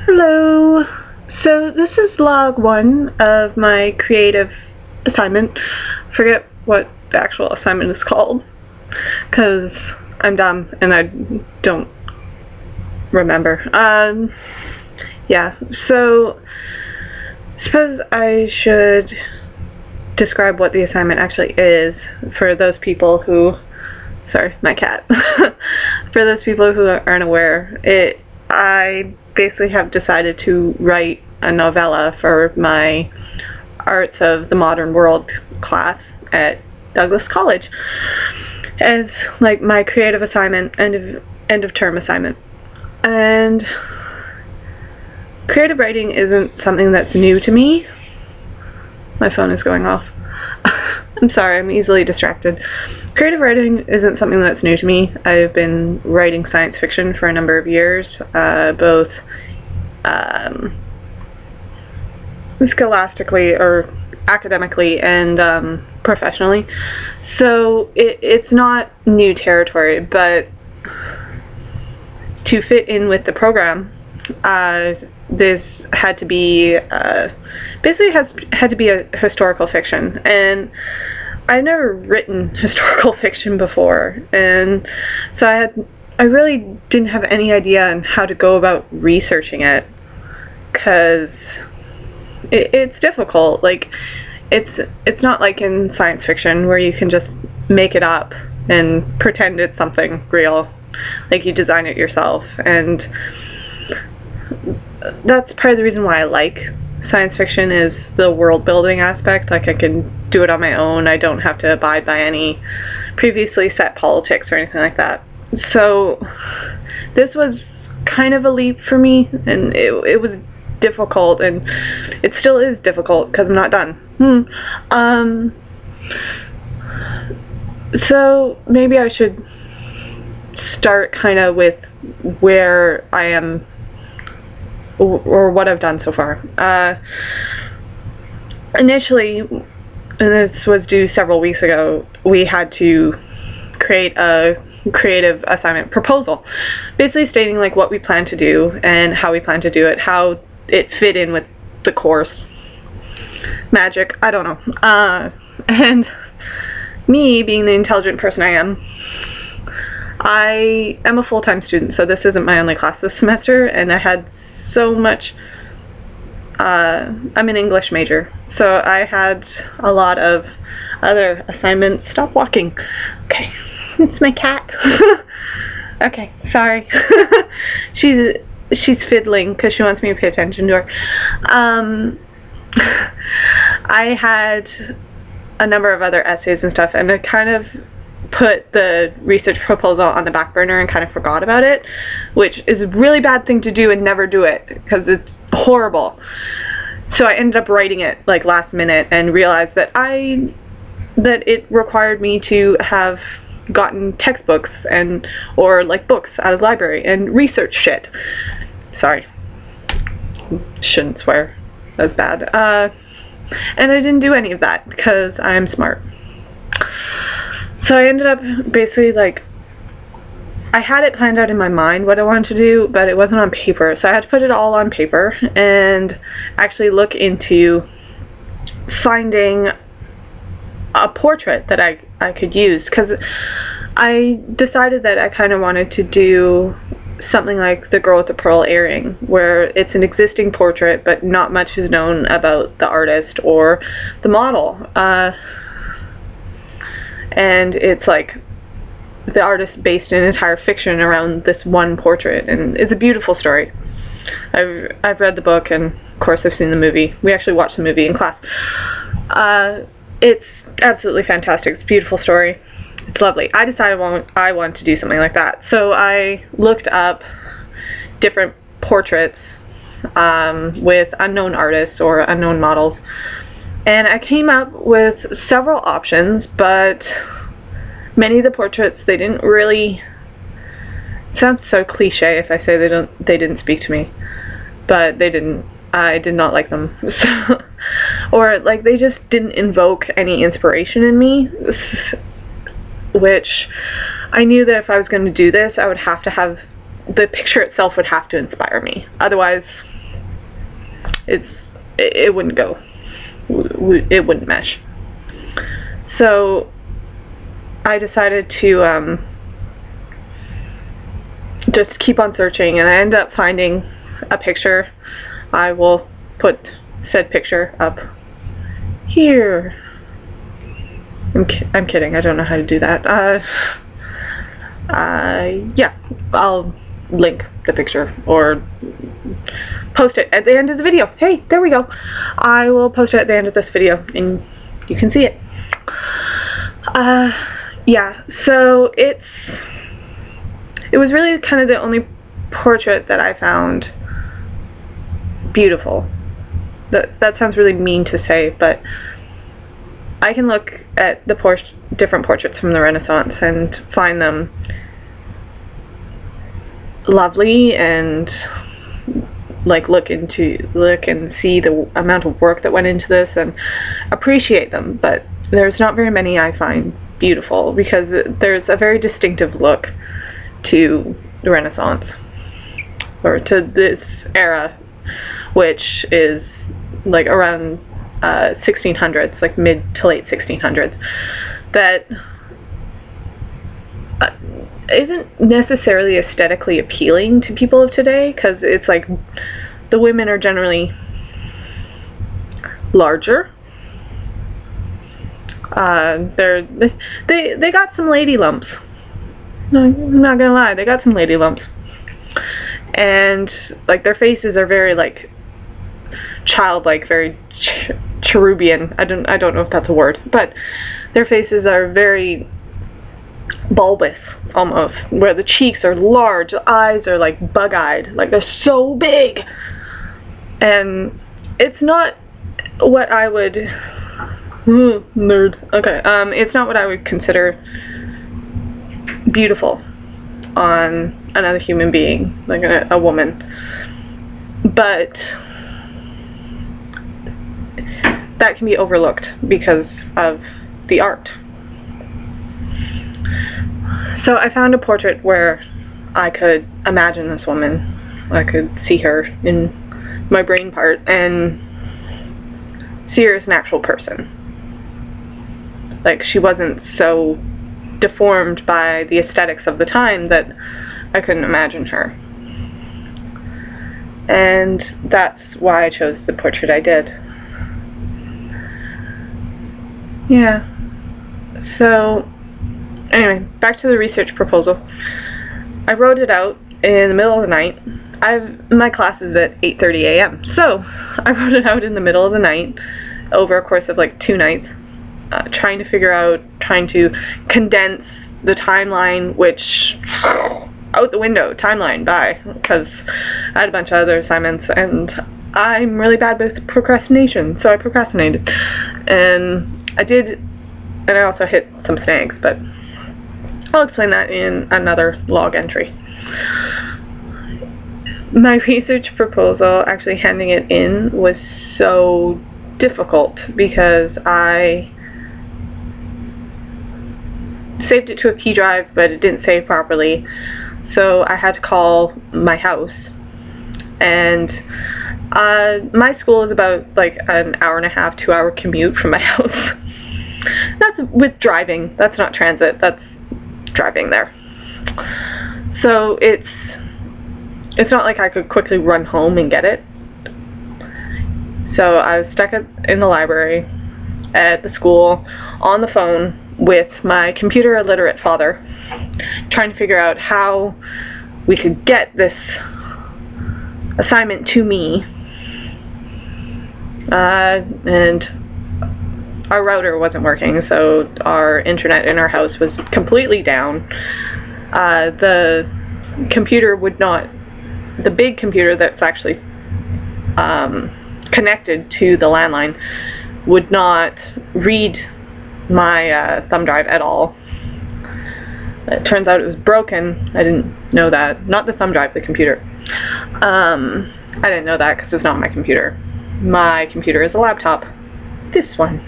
Hello. So this is log 1 of my creative assignment. Forget what the actual assignment is called because I'm dumb and I don't remember. Yeah, so I suppose I should describe what the assignment actually is for those people who, sorry, my cat. For those people who aren't aware, I basically have decided to write a novella for my Arts of the Modern World class at Douglas College as like my creative assignment, end of term assignment. And creative writing isn't something that's new to me. My phone is going off. I'm sorry, I'm easily distracted. Creative writing isn't something that's new to me. I've been writing science fiction for a number of years, both scholastically or academically and professionally. So it's not new territory, but to fit in with the program, this had to be basically had to be a historical fiction, and I've never written historical fiction before, and so I really didn't have any idea on how to go about researching it, because it's difficult. Like it's not like in science fiction where you can just make it up and pretend it's something real, like you design it yourself. And that's part of the reason why I like science fiction, is the world building aspect. Like I can do it on my own. I don't have to abide by any previously set politics or anything like that. So this was kind of a leap for me, and it was difficult, and it still is difficult because I'm not done. So maybe I should start kind of with where I am or what I've done so far. Initially, and this was due several weeks ago, we had to create a creative assignment proposal, basically stating like what we plan to do and how we plan to do it, how it fit in with the course. Magic, I don't know. And me, being the intelligent person I am a full-time student, so this isn't my only class this semester, and I had so much, I'm an English major, so I had a lot of other assignments. Stop walking. Okay, it's my cat. Okay, sorry. She's fiddling because she wants me to pay attention to her. I had a number of other essays and stuff, and I kind of put the research proposal on the back burner and kind of forgot about it, which is a really bad thing to do, and never do it because it's horrible. So I ended up writing it like last minute and realized that it required me to have gotten textbooks or like books out of the library and research shit. Sorry, shouldn't swear, that's bad. And I didn't do any of that because I'm smart. So I ended up basically like, I had it planned out in my mind what I wanted to do, but it wasn't on paper. So I had to put it all on paper and actually look into finding a portrait that I could use, because I decided that I kind of wanted to do something like The Girl with the Pearl Earring, where it's an existing portrait but not much is known about the artist or the model. And it's like the artist based an entire fiction around this one portrait, and it's a beautiful story. I've read the book, and of course I've seen the movie. We actually watched the movie in class. It's absolutely fantastic. It's a beautiful story. It's lovely. I decided I want to do something like that. So I looked up different portraits with unknown artists or unknown models, and I came up with several options, but many of the portraits, they didn't really, it sounds so cliche if I say they didn't speak to me, but they didn't. I did not like them. Or like they just didn't invoke any inspiration in me, which I knew that if I was going to do this, I would have to have, the picture itself would have to inspire me. Otherwise, it wouldn't go. It wouldn't mesh. So I decided to just keep on searching, and I ended up finding a picture. I will put said picture up here. I'm kidding. I don't know how to do that. Yeah, I'll link the picture or post it at the end of the video. Hey, there we go. I will post it at the end of this video, and you can see it. Yeah, so it was really kind of the only portrait that I found beautiful. That sounds really mean to say, but I can look at the different portraits from the Renaissance and find them lovely, and like look and see the amount of work that went into this and appreciate them. But there's not very many I find beautiful, because there's a very distinctive look to the Renaissance, or to this era, which is like around 1600s, like mid to late 1600s, that isn't necessarily aesthetically appealing to people of today, because it's like the women are generally larger. They got some lady lumps. No, I'm not gonna lie, they got some lady lumps, and like their faces are very like childlike, very cherubian. I don't know if that's a word, but their faces are very bulbous almost, where the cheeks are large, the eyes are like bug-eyed, like they're so big, and it's not what I would nerd. Okay, it's not what I would consider beautiful on another human being, like a woman, but that can be overlooked because of the art. So I found a portrait where I could imagine this woman. I could see her in my brain part and see her as an actual person. Like, she wasn't so deformed by the aesthetics of the time that I couldn't imagine her. And that's why I chose the portrait I did. Yeah. So, anyway, back to the research proposal. I wrote it out in the middle of the night. My class is at 8:30 a.m. So, I wrote it out in the middle of the night over a course of like 2 nights, trying to condense the timeline, which, out the window, timeline, bye, because I had a bunch of other assignments, and I'm really bad with procrastination, so I procrastinated. And I did, and I also hit some snags, but I'll explain that in another log entry. My research proposal, actually handing it in, was so difficult because I saved it to a key drive, but it didn't save properly, so I had to call my house. And my school is about like an hour and a half, 2 hour commute from my house. That's with driving, that's not transit, that's driving there. So it's not like I could quickly run home and get it. So I was stuck in the library at the school on the phone with my computer illiterate father, trying to figure out how we could get this assignment to me. And our router wasn't working, so our internet in our house was completely down. The computer would not, the big computer that's actually connected to the landline, would not read my thumb drive at all. It turns out it was broken. I didn't know that. Not the thumb drive, the computer. I didn't know that because it's not my computer. My computer is a laptop. This one.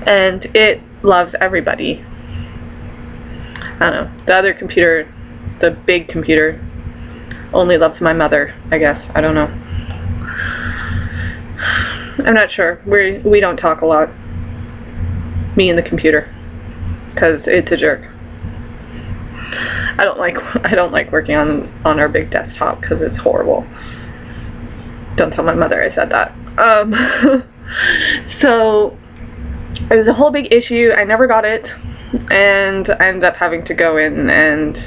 And it loves everybody. I don't know. The other computer, the big computer, only loves my mother, I guess. I don't know. I'm not sure. We don't talk a lot. Me and the computer, because it's a jerk. I don't like working on our big desktop because it's horrible. Don't tell my mother I said that. So it was a whole big issue. I never got it, and I ended up having to go in and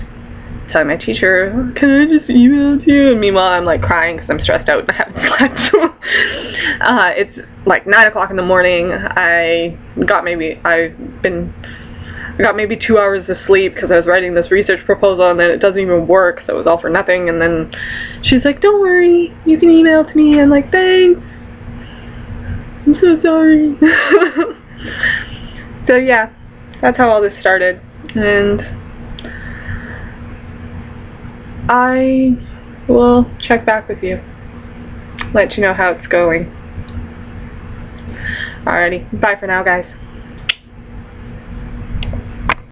tell my teacher, "Can I just email it to you?" And meanwhile, I'm like crying because I'm stressed out and I haven't slept. It's like 9 o'clock in the morning. I got maybe 2 hours of sleep because I was writing this research proposal and then it doesn't even work, so it was all for nothing. And then she's like, "Don't worry, you can email it to me." I'm like, "Thanks. I'm so sorry." So yeah, that's how all this started. And I will check back with you. Let you know how it's going. Alrighty, bye for now, guys.